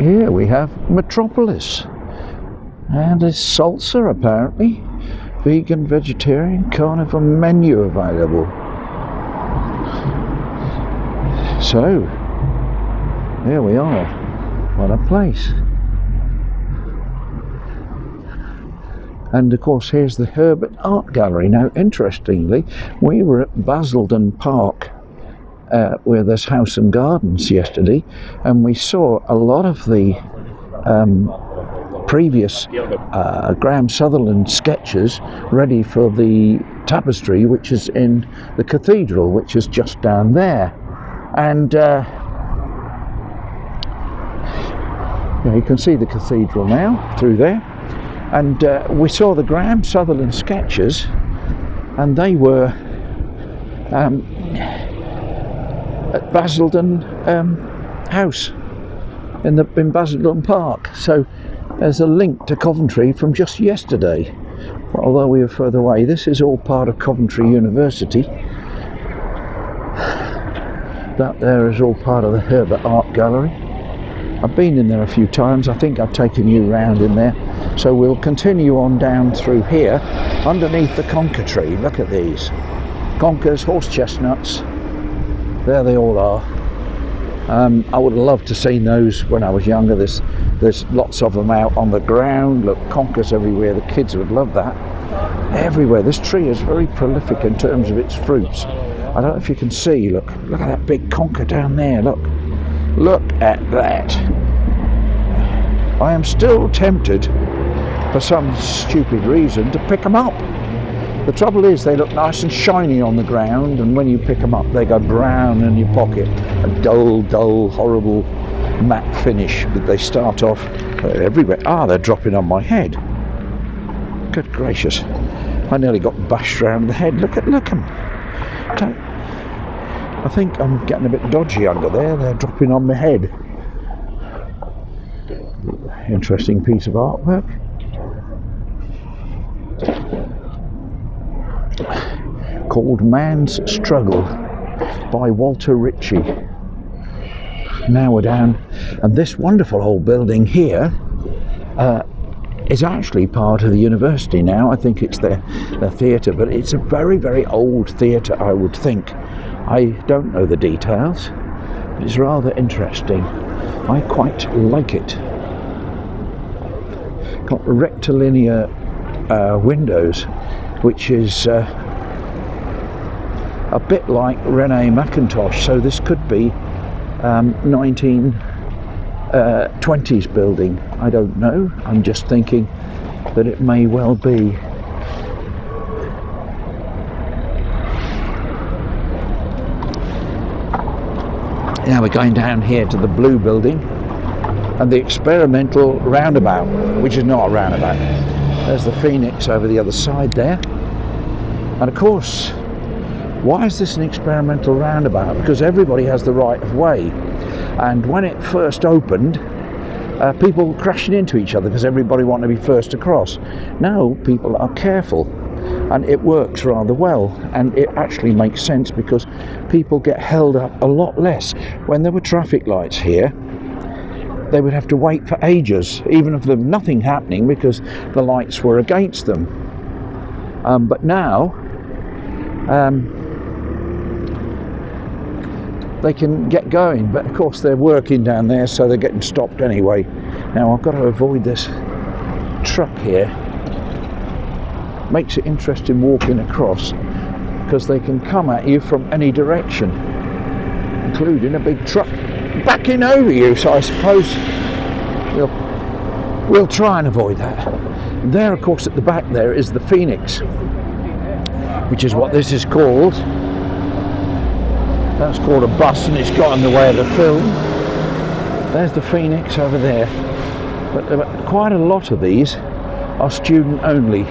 here we have Metropolis, and a salsa apparently, vegan, vegetarian, carnivore menu available. So here we are. What a place. And of course here's the Hurr-The Art Gallery. Now interestingly, we were at Basildon Park where there's House and Gardens yesterday, and we saw a lot of the previous Graham Sutherland sketches ready for the tapestry, which is in the cathedral, which is just down there. And you can see the cathedral now through there. And we saw the Graham Sutherland sketches, and they were at Basildon House in Basildon Park. So there's a link to Coventry from just yesterday. Although we were further away, this is all part of Coventry University. That there is all part of the Hurr-The Art Gallery. I've been in there a few times. I think I've taken you round in there. So we'll continue on down through here, underneath the conker tree. Look at these. Conkers, horse chestnuts. There they all are. I would have loved to have seen those when I was younger. There's lots of them out on the ground. Look, conkers everywhere. The kids would love that. Everywhere. This tree is very prolific in terms of its fruits. I don't know if you can see. Look at that big conker down there. Look at that. I am still tempted, for some stupid reason, to pick them up. The trouble is they look nice and shiny on the ground, and when you pick them up they go brown in your pocket. A dull, horrible matte finish. But they start off everywhere. They're dropping on my head. Good gracious. I nearly got bashed round the head. Look 'em. I think I'm getting a bit dodgy under there. They're dropping on my head. Interesting piece of artwork. Called Man's Struggle by Walter Ritchie. Now we're down, and this wonderful old building here is actually part of the university now. I think it's their theatre, but it's a very, very old theatre, I would think. I don't know the details, but it's rather interesting. I quite like it. Got rectilinear windows, which is a bit like Rene Mackintosh, so this could be 1920s building. I don't know. I'm just thinking that it may well be. Now we're going down here to the blue building and the experimental roundabout, which is not a roundabout. There's the Phoenix over the other side there. And of course, why is this an experimental roundabout? Because everybody has the right of way. And when it first opened, people were crashing into each other because everybody wanted to be first across. Now people are careful, and it works rather well, and it actually makes sense because people get held up a lot less. When there were traffic lights here, they would have to wait for ages, even if there was nothing happening, because the lights were against them. But now they can get going, but of course they're working down there, so they're getting stopped anyway. Now I've got to avoid this truck here. Makes it interesting walking across, because they can come at you from any direction, including a big truck backing over you. So I suppose we'll try and avoid that. There, of course, at the back there is the Phoenix, which is what this is called. That's called a bus, and it's got in the way of the film. There's the Phoenix over there. But quite a lot of these are student only.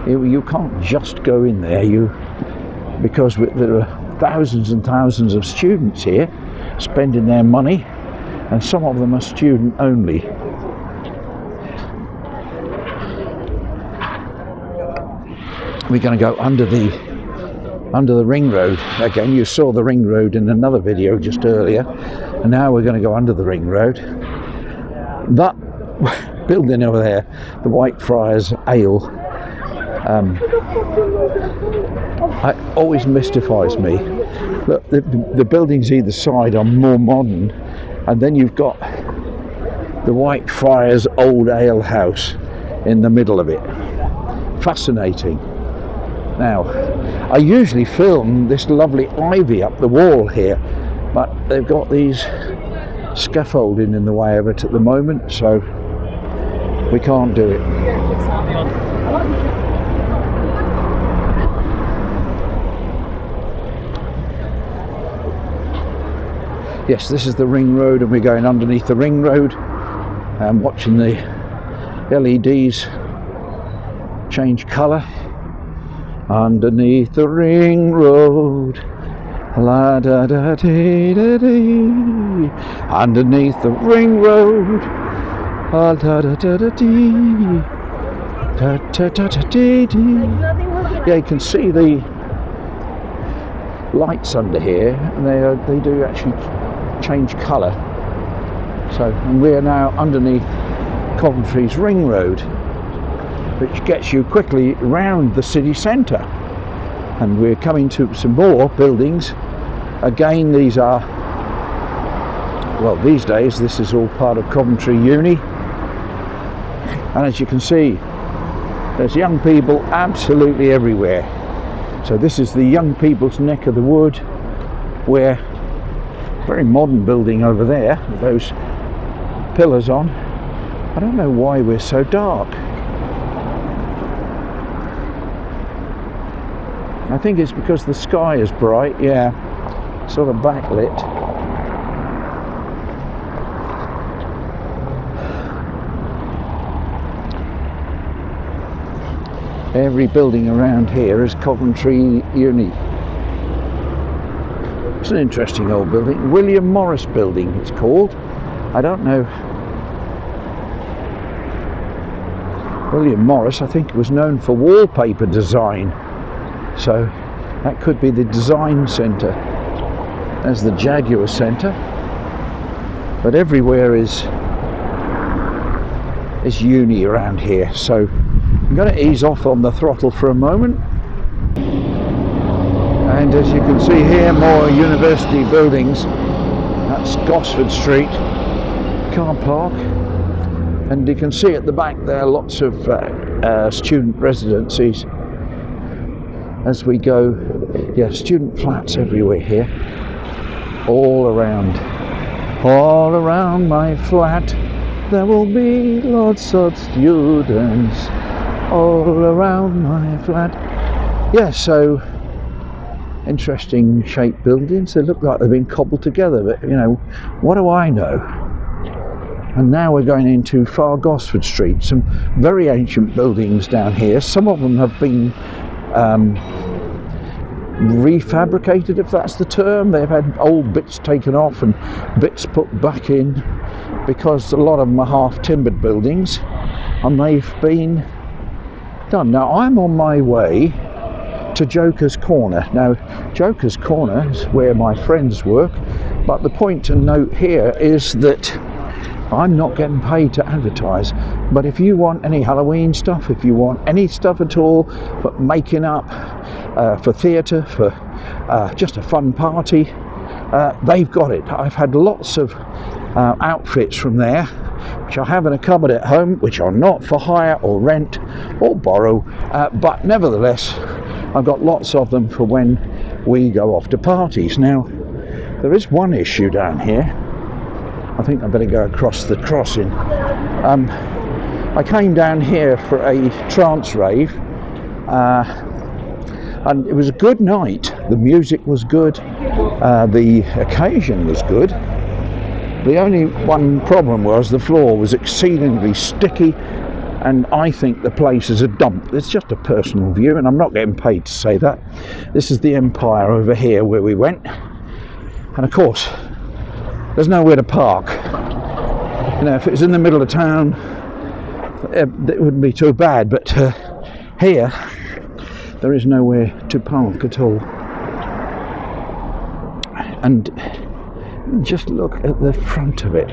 You can't just go in there, because there are thousands and thousands of students here spending their money, and some of them are student only. We're going to go under the ring road again. You saw the ring road in another video just earlier, and now we're going to go under the ring road. That building over there, the Whitefriars Ale, it always mystifies me. Look, the buildings either side are more modern, and then you've got the Whitefriars Old Ale House in the middle of it. Fascinating. Now, I usually film this lovely ivy up the wall here, but they've got these scaffolding in the way of it at the moment, so we can't do it. Yes, this is the ring road, and we're going underneath the ring road and watching the LEDs change colour underneath the ring road. La da da dee da dee. Underneath the ring road. La da da da da dee. Da da da da dee dee. Yeah, you can see the lights under here, and they do actually change colour. So, and we are now underneath Coventry's ring road, which gets you quickly round the city centre. And we're coming to some more buildings. Again, these are, well, these days this is all part of Coventry Uni, and as you can see, there's young people absolutely everywhere. So this is the young people's neck of the wood, where very modern building over there with those pillars on. I don't know why we're so dark. I think it's because the sky is bright, yeah, sort of backlit. Every building around here is Coventry Uni. It's an interesting old building. William Morris Building it's called. I don't know. William Morris, I think, was known for wallpaper design. So that could be the design centre. There's the Jaguar Centre. But everywhere is uni around here. So I'm going to ease off on the throttle for a moment. And as you can see here, more university buildings. That's Gosford Street car park. And you can see at the back there lots of student residencies. As we go, yeah, student flats everywhere here, all around my flat there will be lots of students all around my flat. Yeah, so interesting shaped buildings. They look like they've been cobbled together, but you know, what do I know? And now we're going into Far Gosford Street, some very ancient buildings down here. Some of them have been refabricated, if that's the term. They've had old bits taken off and bits put back in, because a lot of them are half timbered buildings and they've been done. Now I'm on my way to Joker's Corner. Now Joker's Corner is where my friends work, but the point to note here is that I'm not getting paid to advertise. But if you want any Halloween stuff, if you want any stuff at all, but making up for theatre, for just a fun party, they've got it. I've had lots of outfits from there, which I have in a cupboard at home, which are not for hire or rent or borrow, but nevertheless I've got lots of them for when we go off to parties. Now there is one issue down here. I think I better go across the crossing. I came down here for a trance rave, and it was a good night. The music was good, the occasion was good. The only one problem was the floor was exceedingly sticky, and I think the place is a dump. It's just a personal view, and I'm not getting paid to say that. This is the Empire over here where we went, and of course there's nowhere to park. You know, if it was in the middle of town, it wouldn't be too bad, but here there is nowhere to park at all. And just look at the front of it.